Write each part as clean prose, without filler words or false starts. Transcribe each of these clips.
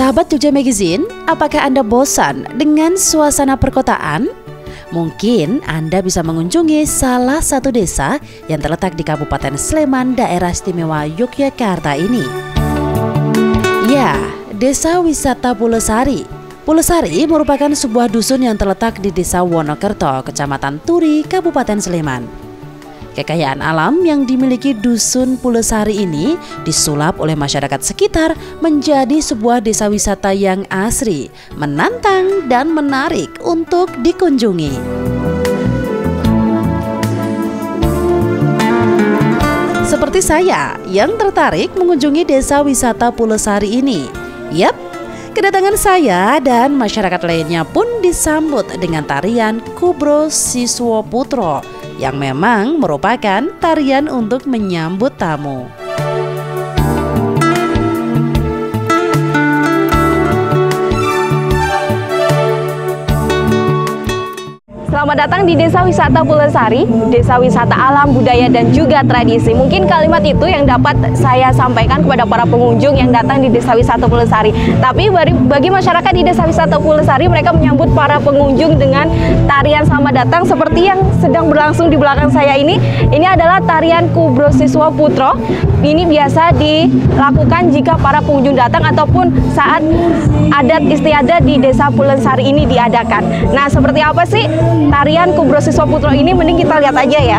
Sahabat Jogja Magazine, apakah Anda bosan dengan suasana perkotaan? Mungkin Anda bisa mengunjungi salah satu desa yang terletak di Kabupaten Sleman, Daerah Istimewa Yogyakarta ini. Ya, Desa Wisata Pulesari. Pulesari merupakan sebuah dusun yang terletak di Desa Wonokerto, Kecamatan Turi, Kabupaten Sleman. Kekayaan alam yang dimiliki dusun Pulesari ini disulap oleh masyarakat sekitar menjadi sebuah desa wisata yang asri, menantang dan menarik untuk dikunjungi. Seperti saya yang tertarik mengunjungi desa wisata Pulesari ini. Yap, kedatangan saya dan masyarakat lainnya pun disambut dengan tarian Kubro Siswo Putro yang memang merupakan tarian untuk menyambut tamu. Selamat datang di Desa Wisata Pulesari, desa wisata alam, budaya, dan juga tradisi. Mungkin kalimat itu yang dapat saya sampaikan kepada para pengunjung yang datang di Desa Wisata Pulesari. Tapi bagi masyarakat di Desa Wisata Pulesari, mereka menyambut para pengunjung dengan tarian selamat datang seperti yang sedang berlangsung di belakang saya ini. Ini adalah tarian Kubro Siswo Putro. Ini biasa dilakukan jika para pengunjung datang ataupun saat adat istiadat di Desa Pulesari ini diadakan. Nah, seperti apa sih tarian Kubro Siswo Putro ini? Mending kita lihat aja ya.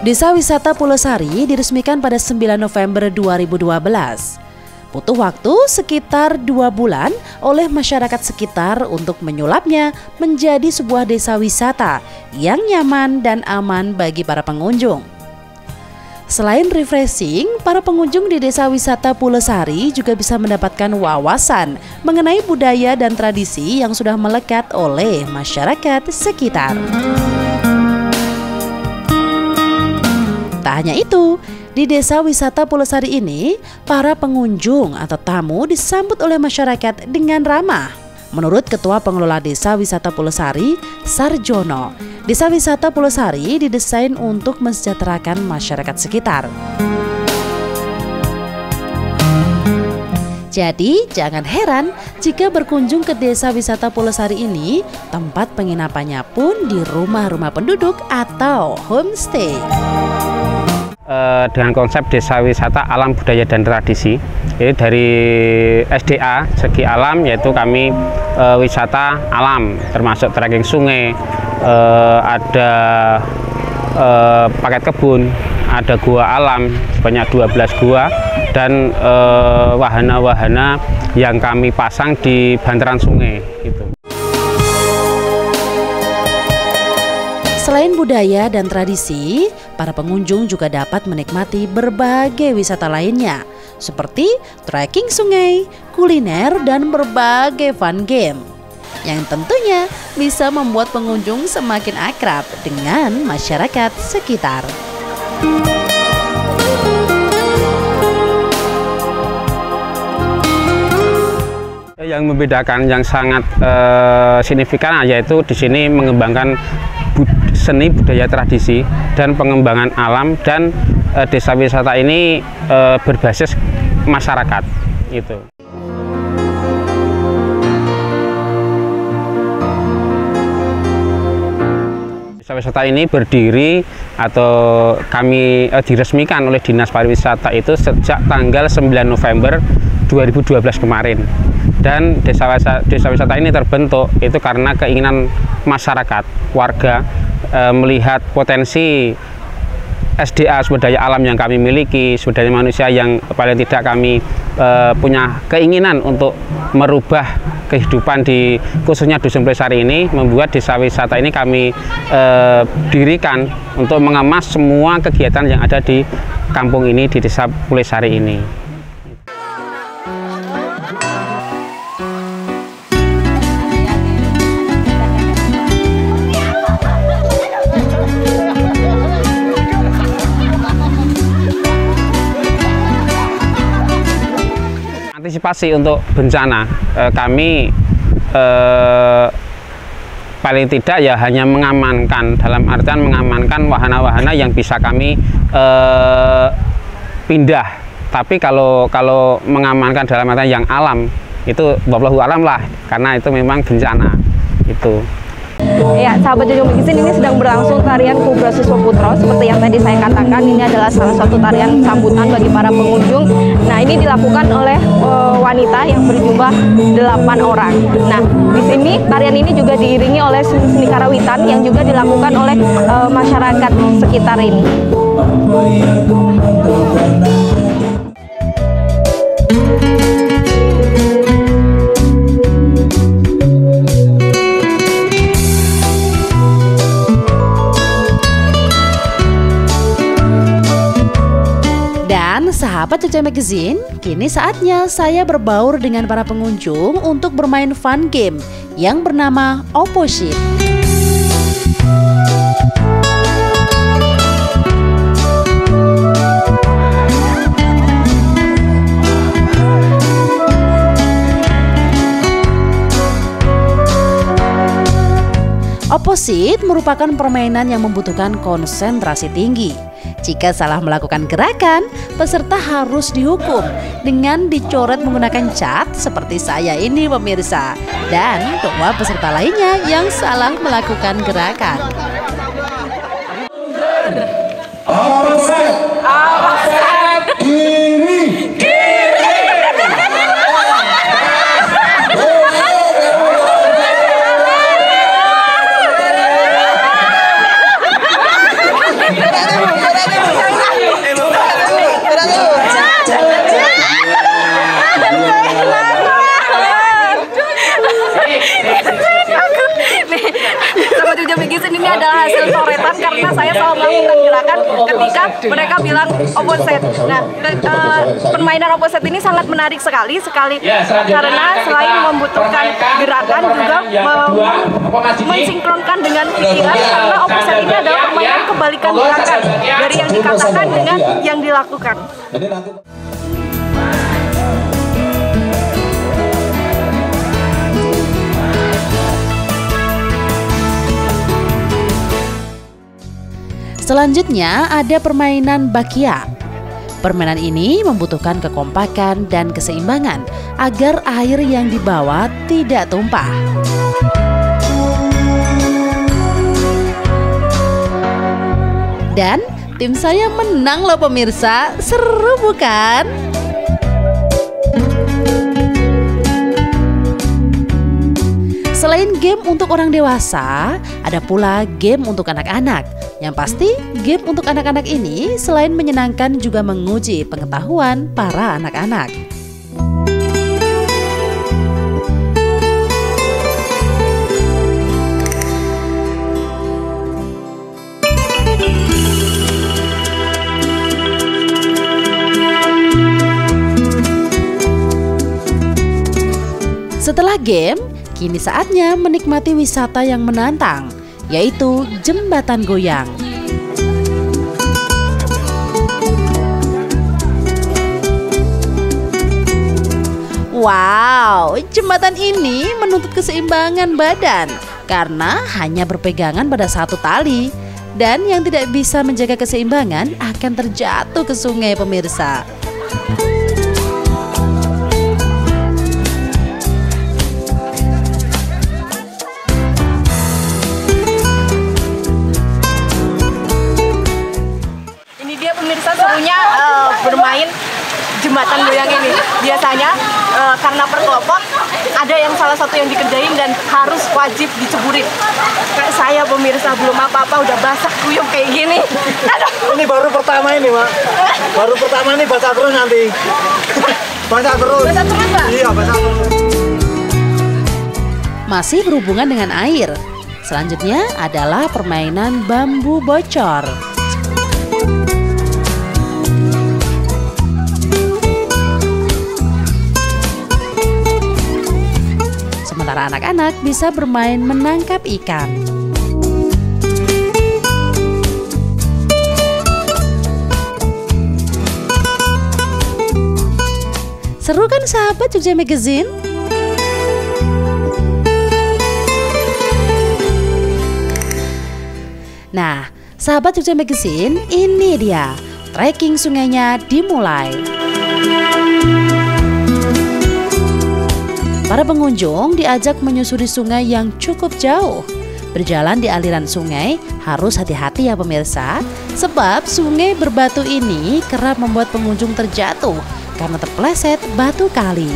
Desa Wisata Pulesari diresmikan pada 9 November 2012. Butuh waktu sekitar 2 bulan oleh masyarakat sekitar untuk menyulapnya menjadi sebuah desa wisata yang nyaman dan aman bagi para pengunjung. Selain refreshing, para pengunjung di Desa Wisata Pulesari juga bisa mendapatkan wawasan mengenai budaya dan tradisi yang sudah melekat oleh masyarakat sekitar. Tak hanya itu, di Desa Wisata Pulesari ini, para pengunjung atau tamu disambut oleh masyarakat dengan ramah. Menurut Ketua Pengelola Desa Wisata Pulesari, Sarjono, Desa Wisata Pulesari didesain untuk mensejahterakan masyarakat sekitar. Jadi, jangan heran jika berkunjung ke Desa Wisata Pulesari ini, tempat penginapannya pun di rumah-rumah penduduk atau homestay. Dengan konsep desa wisata alam, budaya, dan tradisi, jadi dari SDA segi alam, yaitu kami wisata alam termasuk trekking sungai, ada paket kebun, ada gua alam sebanyak 12 gua, dan wahana-wahana yang kami pasang di bantaran sungai gitu. Selain budaya dan tradisi, para pengunjung juga dapat menikmati berbagai wisata lainnya, seperti trekking sungai, kuliner, dan berbagai fun game, yang tentunya bisa membuat pengunjung semakin akrab dengan masyarakat sekitar. Yang membedakan yang sangat signifikan yaitu di sini mengembangkan seni budaya tradisi dan pengembangan alam, dan desa wisata ini berbasis masyarakat itu. Desa wisata ini berdiri atau kami diresmikan oleh Dinas Pariwisata itu sejak tanggal 9 November 2012 kemarin. Dan desa wisata ini terbentuk itu karena keinginan masyarakat, warga melihat potensi SDA, sumber daya alam yang kami miliki, sumber daya manusia yang paling tidak kami punya keinginan untuk merubah kehidupan di khususnya Dusun Pulesari ini, membuat desa wisata ini kami dirikan untuk mengemas semua kegiatan yang ada di kampung ini, di Desa Pulesari ini. Antisipasi untuk bencana, kami paling tidak ya hanya mengamankan, dalam artian mengamankan wahana-wahana yang bisa kami pindah. Tapi kalau mengamankan dalam artian yang alam itu wallahu alam lah, karena itu memang bencana itu. Ya, sahabat Junjung Magazine, ini sedang berlangsung tarian Kubra Siswa Putro. Seperti yang tadi saya katakan, ini adalah salah satu tarian sambutan bagi para pengunjung. Nah, ini dilakukan oleh wanita yang berjumlah 8 orang. Nah, di sini tarian ini juga diiringi oleh seni karawitan yang juga dilakukan oleh masyarakat sekitar ini. Sahabat Junjung Magazine, kini saatnya saya berbaur dengan para pengunjung untuk bermain fun game yang bernama Opposite. Opposite merupakan permainan yang membutuhkan konsentrasi tinggi. Jika salah melakukan gerakan, peserta harus dihukum dengan dicoret menggunakan cat seperti saya ini pemirsa, dan 2 peserta lainnya yang salah melakukan gerakan. Ini adalah hasil coretan karena saya selalu melakukan gerakan ketika mereka bilang opposite. Nah, permainan opposite ini sangat menarik sekali karena selain membutuhkan gerakan juga mensinkronkan dengan pikiran, karena opposite ini adalah permainan kebalikan gerakan dari yang dikatakan dengan yang dilakukan. Selanjutnya ada permainan bakia. Permainan ini membutuhkan kekompakan dan keseimbangan agar air yang dibawa tidak tumpah. Dan tim saya menang loh pemirsa, seru bukan? Selain game untuk orang dewasa, ada pula game untuk anak-anak. Yang pasti, game untuk anak-anak ini selain menyenangkan juga menguji pengetahuan para anak-anak. Setelah game, kini saatnya menikmati wisata yang menantang, yaitu jembatan goyang. Wow, jembatan ini menuntut keseimbangan badan karena hanya berpegangan pada satu tali, dan yang tidak bisa menjaga keseimbangan akan terjatuh ke sungai pemirsa. Serunya bermain jembatan goyang ini. Biasanya karena per kelompok ada yang salah satu yang dikerjain dan harus wajib diceburin. Kayak saya pemirsa belum apa-apa udah basah kuyup kayak gini. Aduh. Ini baru pertama ini, Mak. Baru pertama ini basah terus nanti. Basah terus. Basah terus, Pak? Iya, basah terus. Masih berhubungan dengan air. Selanjutnya adalah permainan bambu bocor. Sementara anak-anak bisa bermain menangkap ikan. Seru kan sahabat Junjung Magazine? Nah, sahabat Jogja Magazine, ini dia trekking sungainya dimulai. Para pengunjung diajak menyusuri sungai yang cukup jauh. Berjalan di aliran sungai harus hati-hati ya pemirsa, sebab sungai berbatu ini kerap membuat pengunjung terjatuh karena terpeleset batu kali.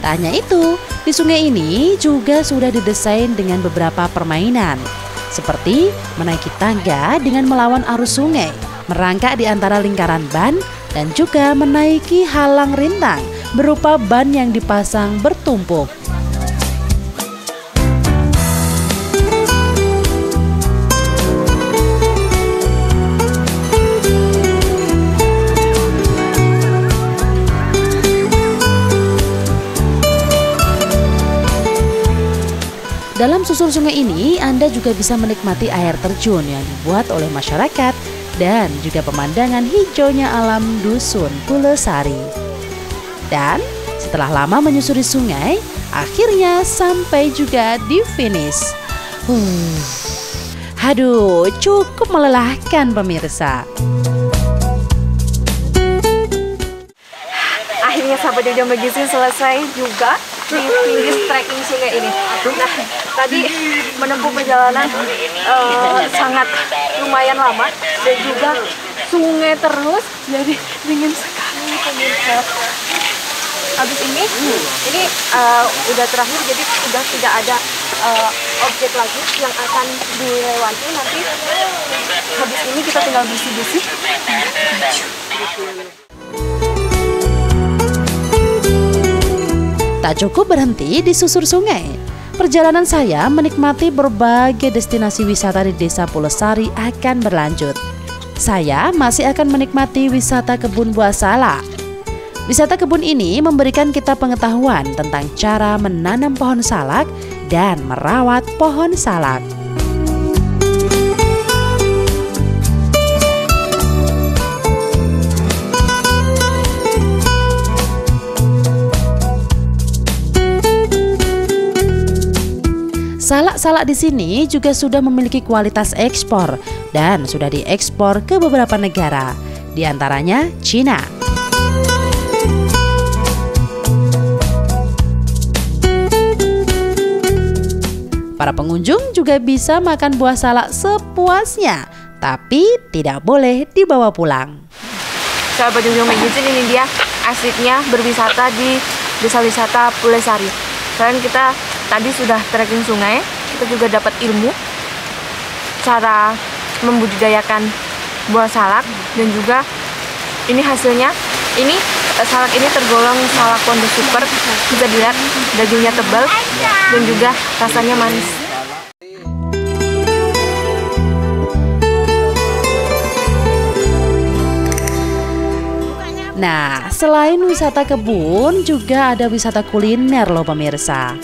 Tak hanya itu, di sungai ini juga sudah didesain dengan beberapa permainan, seperti menaiki tangga dengan melawan arus sungai, merangkak di antara lingkaran ban, dan juga menaiki halang rintang berupa ban yang dipasang bertumpuk. Dalam susur sungai ini, Anda juga bisa menikmati air terjun yang dibuat oleh masyarakat dan juga pemandangan hijaunya alam dusun Pulesari. Dan setelah lama menyusuri sungai, akhirnya sampai juga di finish. Aduh, cukup melelahkan pemirsa. Akhirnya sahabat Jogja Magazine selesai juga di finish trekking sungai ini. Nah, tadi menempuh perjalanan sangat lumayan lama dan juga sungai terus, jadi dingin sekali pemirsa. Habis ini udah terakhir, jadi udah tidak ada objek lagi yang akan dilewati. Nanti habis ini kita tinggal bersih-bersih. Tak cukup berhenti di susur sungai. Perjalanan saya menikmati berbagai destinasi wisata di Desa Pulesari akan berlanjut. Saya masih akan menikmati wisata kebun buah salak. Wisata kebun ini memberikan kita pengetahuan tentang cara menanam pohon salak dan merawat pohon salak. Salak-salak di sini juga sudah memiliki kualitas ekspor dan sudah diekspor ke beberapa negara, di antaranya Cina. Para pengunjung juga bisa makan buah salak sepuasnya, tapi tidak boleh dibawa pulang. Sahabat Jogja Magazine, ini dia asiknya berwisata di Desa Wisata Pulesari. Selain kita tadi sudah trekking sungai, kita juga dapat ilmu cara membudidayakan buah salak, dan juga ini hasilnya. Ini salak ini tergolong salak Kondo Super. Bisa dilihat dagingnya tebal dan juga rasanya manis. Nah, selain wisata kebun, juga ada wisata kuliner loh pemirsa.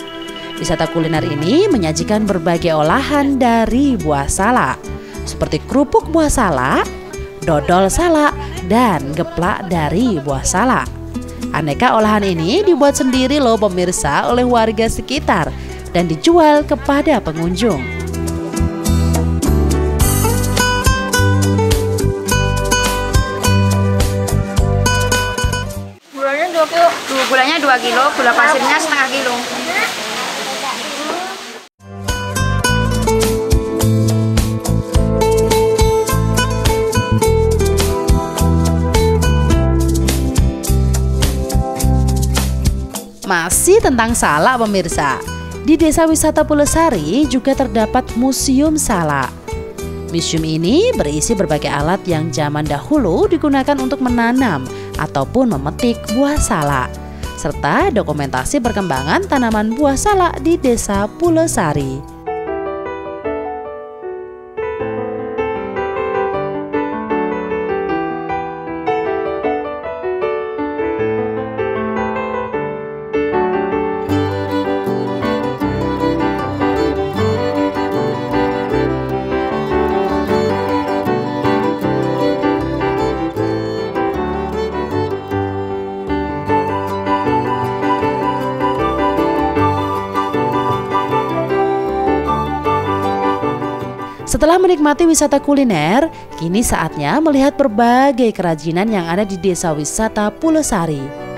Wisata kuliner ini menyajikan berbagai olahan dari buah salak, seperti kerupuk buah salak, dodol salak, dan geplak dari buah salak. Aneka olahan ini dibuat sendiri loh pemirsa oleh warga sekitar dan dijual kepada pengunjung. Gulanya 2 kilo, gula pasirnya setengah kilo. Masih tentang salak pemirsa, di Desa Wisata Pulesari juga terdapat Museum Salak. Museum ini berisi berbagai alat yang zaman dahulu digunakan untuk menanam ataupun memetik buah salak, serta dokumentasi perkembangan tanaman buah salak di Desa Pulesari. Setelah menikmati wisata kuliner, kini saatnya melihat berbagai kerajinan yang ada di Desa Wisata Pulesari.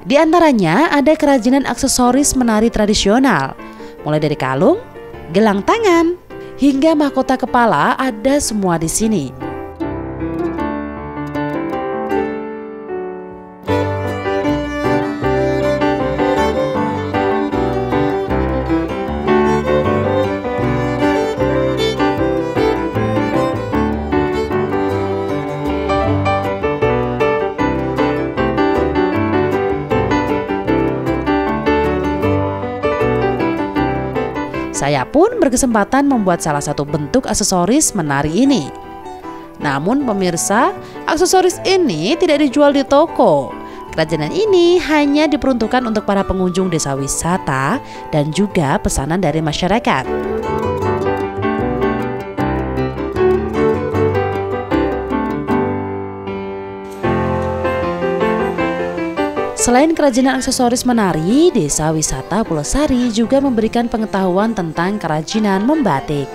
Di antaranya ada kerajinan aksesoris menari tradisional, mulai dari kalung, gelang tangan, hingga mahkota kepala ada semua di sini. Saya pun berkesempatan membuat salah satu bentuk aksesoris menari ini. Namun pemirsa, aksesoris ini tidak dijual di toko. Kerajinan ini hanya diperuntukkan untuk para pengunjung desa wisata dan juga pesanan dari masyarakat. Selain kerajinan aksesoris menari, Desa Wisata Pulesari juga memberikan pengetahuan tentang kerajinan membatik.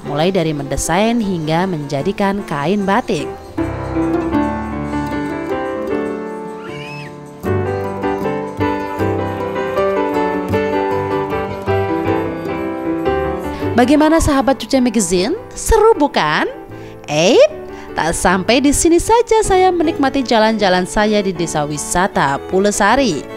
Mulai dari mendesain hingga menjadikan kain batik. Bagaimana sahabat Cuce Magazine? Seru bukan? Tak sampai di sini saja saya menikmati jalan-jalan saya di Desa Wisata Pulesari.